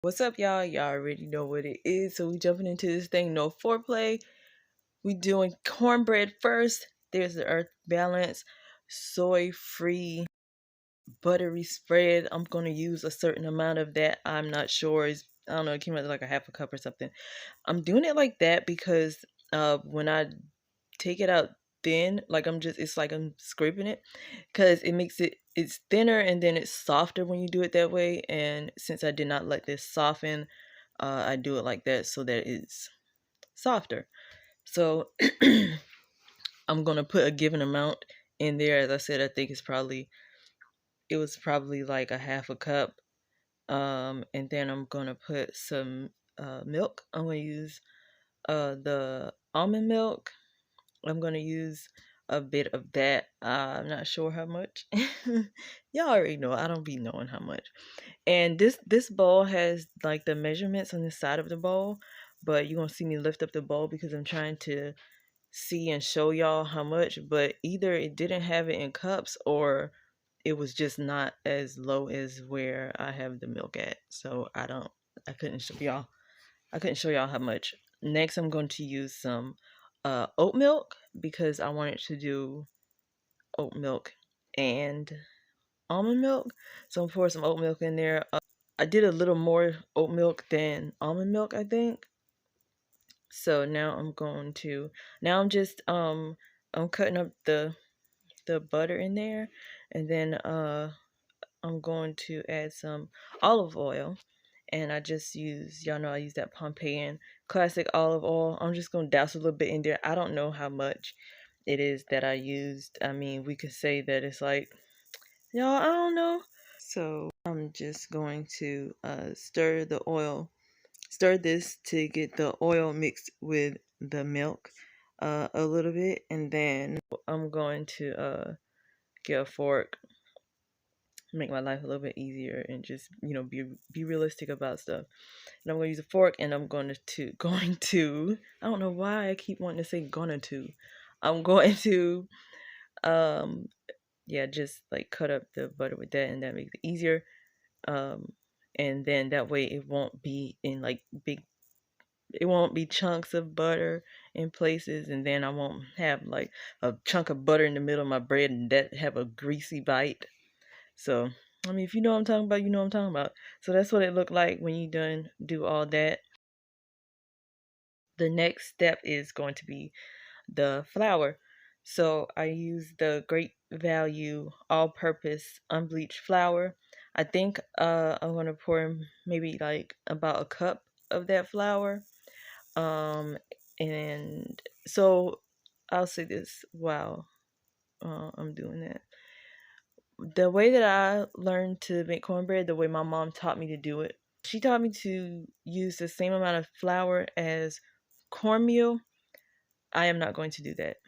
What's up, y'all? Y'all already know what it is. So we jumping into this thing. No foreplay. We doing cornbread first. There's the Earth Balance soy-free buttery spread. I'm gonna use a certain amount of that. I'm not sure. I don't know. It came out like a half a cup or something. I'm doing it like that because when I take it out thin, like it's like I'm scraping it, because it's thinner and then it's softer when you do it that way. And since I did not let this soften, I do it like that so that it's softer. So I'm gonna put a given amount in there. As I said, I think it was probably like a half a cup. And then I'm gonna put some milk. I'm gonna use the almond milk. I'm gonna use a bit of that. I'm not sure how much. Y'all already know. I don't be knowing how much. And this bowl has like the measurements on the side of the bowl, but you're gonna see me lift up the bowl because I'm trying to see and show y'all how much. But either it didn't have it in cups or it was just not as low as where I have the milk at. So I couldn't show y'all. I couldn't show y'all how much. Next, I'm going to use some oat milk because I wanted to do oat milk and almond milk. So I'm pouring some oat milk in there. I did a little more oat milk than almond milk, I think. So now I'm just I'm cutting up the butter in there, and then I'm going to add some olive oil. And I just y'all know I use that Pompeian classic olive oil. I'm just going to douse a little bit in there. I don't know how much it is that I used. I mean, we could say that it's like, y'all, I don't know. So I'm just going to stir this to get the oil mixed with the milk a little bit. And then I'm going to get a fork, make my life a little bit easier, and just be realistic about stuff. And I'm gonna use a fork, and I'm going to I don't know why I keep wanting to say I'm going to yeah, just like cut up the butter with that, and that makes it easier. And then that way it won't be in like it won't be chunks of butter in places, and then I won't have like a chunk of butter in the middle of my bread and that have a greasy bite. So, I mean, if you know what I'm talking about, you know what I'm talking about. So that's what it looked like when you do all that. The next step is going to be the flour. So I use the Great Value all-purpose unbleached flour. I think I'm gonna pour maybe like about a cup of that flour. And so I'll say this while I'm doing that. The way that I learned to make cornbread, the way my mom taught me to do it, she taught me to use the same amount of flour as cornmeal. I am not going to do that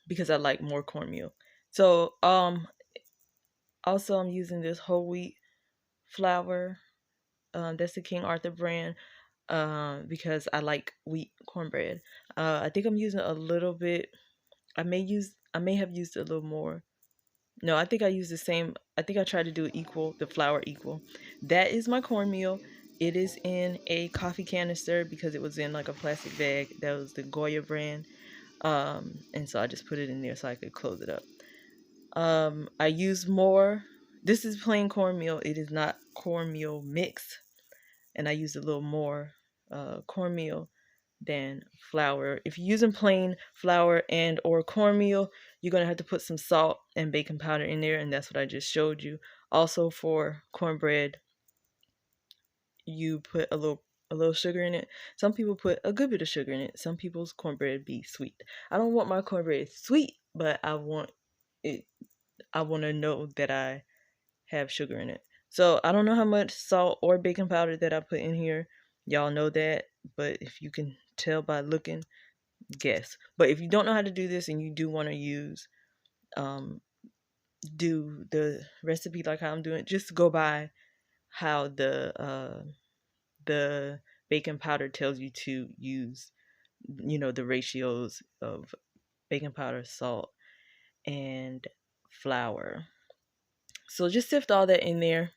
because I like more cornmeal. So also I'm using this whole wheat flour. That's the King Arthur brand. Because I like wheat cornbread. I think I'm using a little bit. I may have used a little more. No, I think I used the same. I think I tried to do it equal, the flour equal. That is my cornmeal. It is in a coffee canister because it was in like a plastic bag. That was the Goya brand. And so I just put it in there so I could close it up. I use more. This is plain cornmeal. It is not cornmeal mix, and I used a little more cornmeal than flour. If you're using plain flour and or cornmeal, you're gonna have to put some salt and baking powder in there, and that's what I just showed you. Also for cornbread, you put a little sugar in it. Some people put a good bit of sugar in it. Some people's cornbread be sweet. I don't want my cornbread sweet, but I want it. I want to know that I have sugar in it. So I don't know how much salt or baking powder that I put in here. Y'all know that, but if you can tell by looking, guess. But if you don't know how to do this and you do want to do the recipe like how I'm doing, just go by how the baking powder tells you to use, the ratios of baking powder, salt, and flour. So just sift all that in there.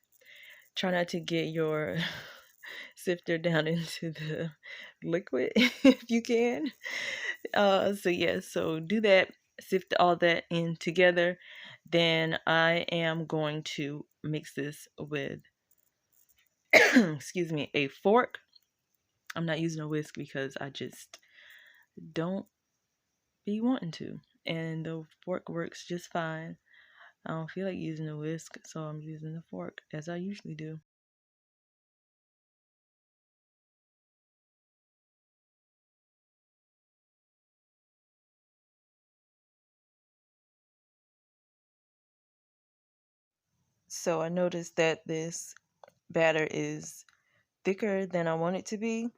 Try not to get your sifter down into the liquid if you can. So yeah, so do that, sift all that in together. Then I am going to mix this with excuse me, a fork. I'm not using a whisk because I just don't be wanting to. And the fork works just fine. I don't feel like using a whisk, so I'm using the fork as I usually do. So I noticed that this batter is thicker than I want it to be.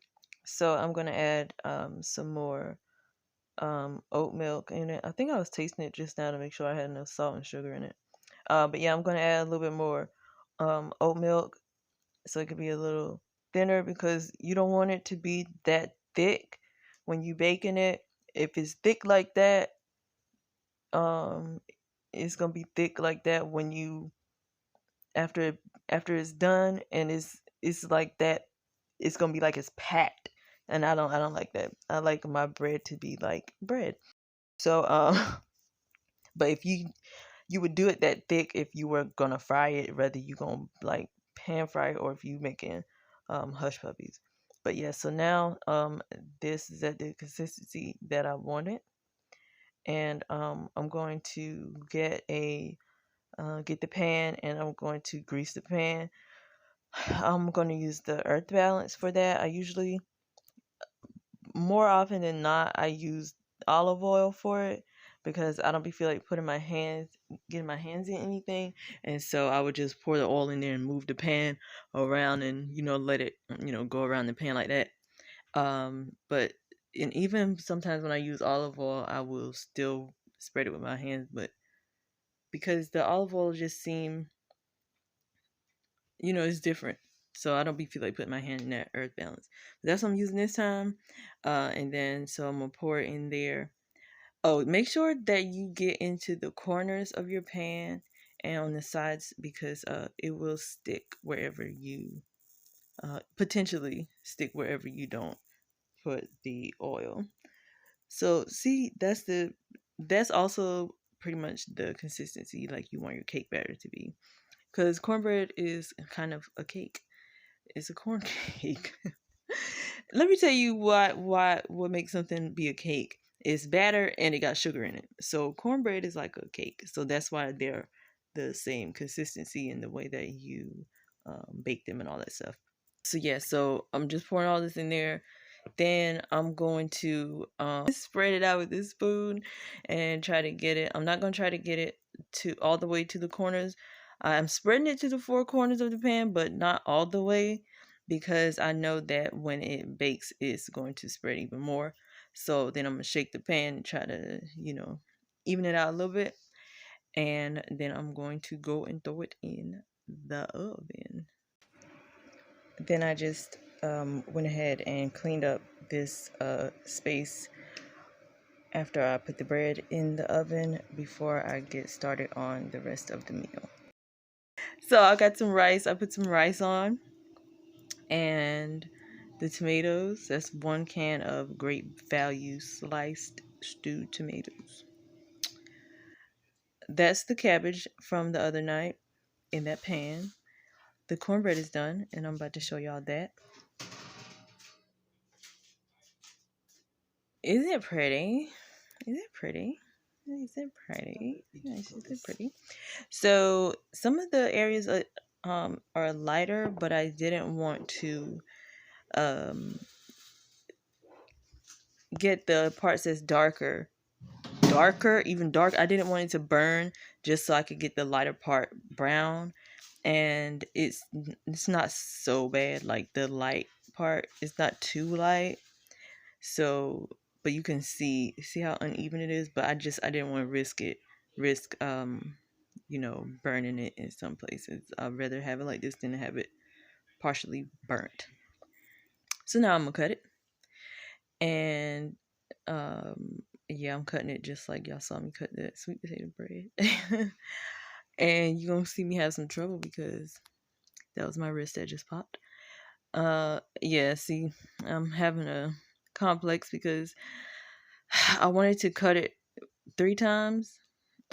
So I'm going to add some more oat milk in it. I think I was tasting it just now to make sure I had enough salt and sugar in it. But yeah, I'm going to add a little bit more oat milk so it could be a little thinner because you don't want it to be that thick when you baking it. If it's thick like that, um, it's gonna be thick like that when you after after it's done, and it's like that. It's gonna be like it's packed, and I don't like that. I like my bread to be like bread. So but if you would do it that thick if you were gonna fry it, whether you gonna like pan fry it or if you making hush puppies. But yeah, so now this is at the consistency that I wanted, and I'm going to get the pan, and I'm going to grease the pan. I'm going to use the earth balance for that. I usually, more often than not, I use olive oil for it because I don't be feel like getting my hands in anything, and so I would just pour the oil in there and move the pan around, and let it go around the pan like that. But and even sometimes when I use olive oil, I will still spread it with my hands, but because the olive oil just seem it's different. So I don't be feel like putting my hand in that earth balance. But that's what I'm using this time. And then so I'm gonna pour it in there. Oh, make sure that you get into the corners of your pan and on the sides because it will stick wherever you potentially stick wherever you don't put the oil. So see, that's also pretty much the consistency like you want your cake batter to be. Because cornbread is kind of a cake. It's a corn cake. Let me tell you what makes something be a cake. It's batter and it got sugar in it. So cornbread is like a cake. So that's why they're the same consistency in the way that you bake them and all that stuff. So yeah, so I'm just pouring all this in there. Then I'm going to spread it out with this spoon and try to get it. I'm not going to try to get it to all the way to the corners. I'm spreading it to the four corners of the pan, but not all the way because I know that when it bakes, it's going to spread even more. So then I'm going to shake the pan and try to, even it out a little bit. And then I'm going to go and throw it in the oven. Then I just went ahead and cleaned up this space after I put the bread in the oven before I get started on the rest of the meal. So I got some rice. I put some rice on and the tomatoes. That's 1 can of great value sliced stewed tomatoes. That's the cabbage from the other night in that pan. The cornbread is done, and I'm about to show y'all that. Isn't it pretty? Is it pretty? Is it pretty? Nice. Is it pretty? So some of the areas are lighter, but I didn't want to get the parts that's darker, even dark. I didn't want it to burn, just so I could get the lighter part brown. And it's not so bad. Like the light part, it's not too light. So, but you can see how uneven it is. But I didn't want to risk burning it in some places. I'd rather have it like this than to have it partially burnt. So now I'm gonna cut it, and yeah, I'm cutting it just like y'all saw me cut that sweet potato bread. And you're gonna see me have some trouble because that was my wrist that just popped. Yeah, see, I'm having a complex because I wanted to cut it 3 times,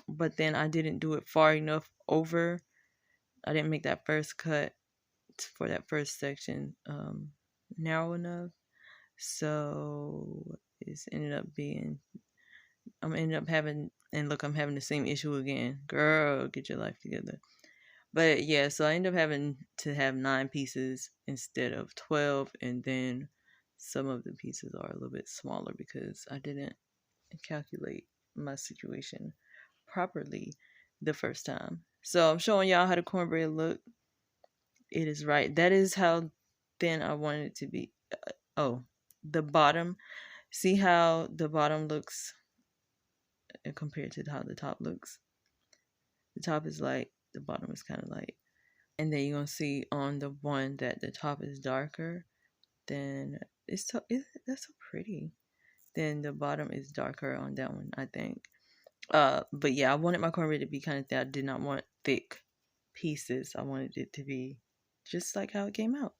but then I didn't do it far enough over. I didn't make that first cut for that first section narrow enough. So it's ended up being, I'm ended up having, and look, I'm having the same issue again. Girl, get your life together. But yeah, so I ended up having to have 9 pieces instead of 12, and then some of the pieces are a little bit smaller because I didn't calculate my situation properly the first time. So I'm showing y'all how the cornbread look. It is right. That is how thin I want it to be. Oh, the bottom. See how the bottom looks compared to how the top looks? The top is light, the bottom is kind of light. And then you're going to see on the one that the top is darker, then that's so pretty. Then the bottom is darker on that one, I think. But yeah, I wanted my cornbread to be kind of thin. I did not want thick pieces. I wanted it to be just like how it came out.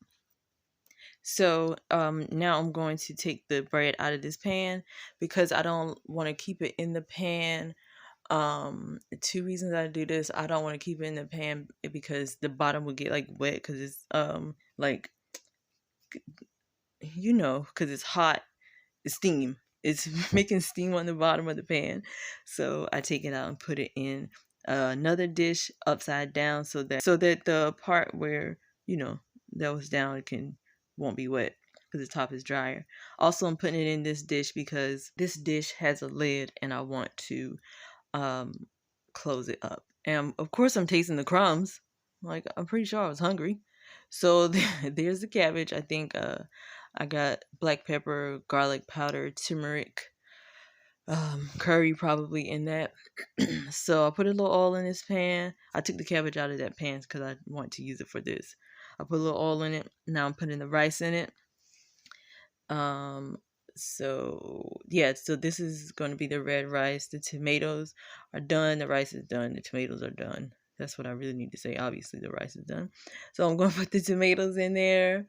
So now I'm going to take the bread out of this pan because I don't want to keep it in the pan. 2 reasons I do this: I don't want to keep it in the pan because the bottom will get like wet because it's like, because it's hot, it's steam, it's making steam on the bottom of the pan. So I take it out and put it in another dish upside down so that the part where that was down won't be wet because the top is drier. Also, I'm putting it in this dish because this dish has a lid and I want to close it up. And of course I'm tasting the crumbs. Like, I'm pretty sure I was hungry. So there's the cabbage. I think I got black pepper, garlic powder, turmeric, curry probably in that. So I put a little oil in this pan. I took the cabbage out of that pan because I want to use it for this. I put a little oil in it. Now I'm putting the rice in it. So yeah, so this is going to be the red rice. The tomatoes are done, the rice is done, the tomatoes are done. That's what I really need to say. Obviously the rice is done, so I'm going to put the tomatoes in there.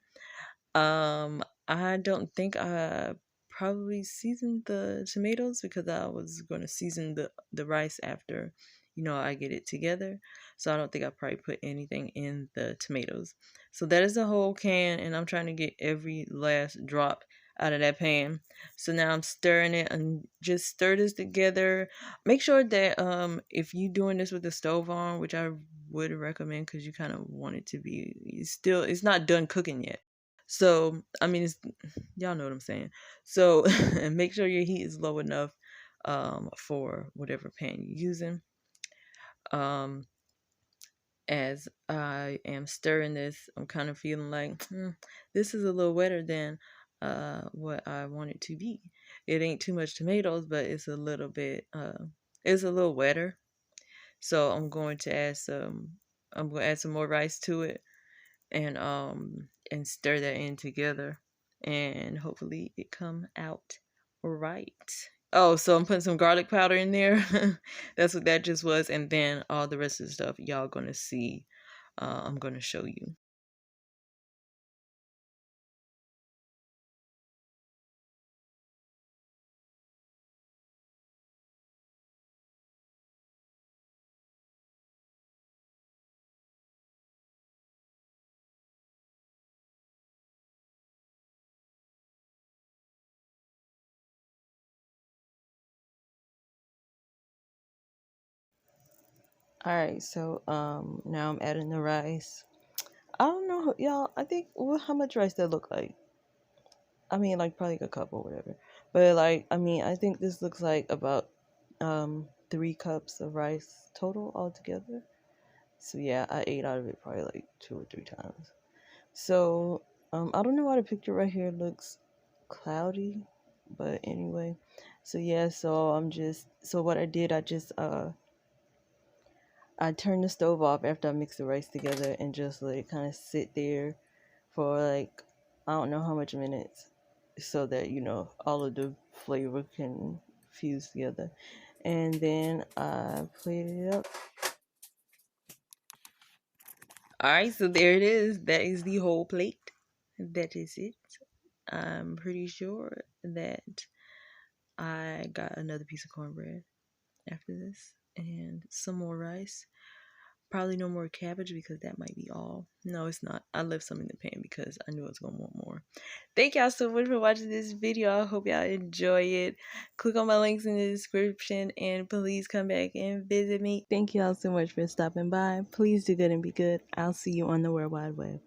I don't think I probably seasoned the tomatoes because I was going to season the rice after I get it together. So I don't think I probably put anything in the tomatoes. So that is the whole can, and I'm trying to get every last drop out of that pan. So now I'm stirring it and just stir this together. Make sure that if you're doing this with the stove on, which I would recommend because you kind of want it to be, it's not done cooking yet. So I mean, y'all know what I'm saying. So make sure your heat is low enough for whatever pan you're using. As I am stirring this, I'm kind of feeling like this is a little wetter than what I want it to be. It ain't too much tomatoes, but it's a little bit it's a little wetter. So I'm going to add some more rice to it and stir that in together, and hopefully it come out right. Oh, so I'm putting some garlic powder in there. That's what that just was. And then all the rest of the stuff y'all gonna see. I'm gonna show you. Alright, so now I'm adding the rice. I don't know, y'all. I think how much rice that look like. I mean, like probably a cup or whatever. But like, I mean, I think this looks like about 3 cups of rice total altogether. So yeah, I ate out of it probably like 2 or 3 times. So I don't know why the picture right here looks cloudy, but anyway. So yeah, so what I did, I turned the stove off after I mixed the rice together and just like kind of sit there for like I don't know how much minutes so that all of the flavor can fuse together. And then I plated it up. All right, so there it is. That is the whole plate. that is it. I'm pretty sure that I got another piece of cornbread after this and some more rice. Probably no more cabbage because that might be all. No, it's not. I left some in the pan because I knew I was going to want more. Thank y'all so much for watching this video. I hope y'all enjoy it. Click on my links in the description and please come back and visit me. Thank y'all so much for stopping by. Please do good and be good. I'll see you on the World Wide Web.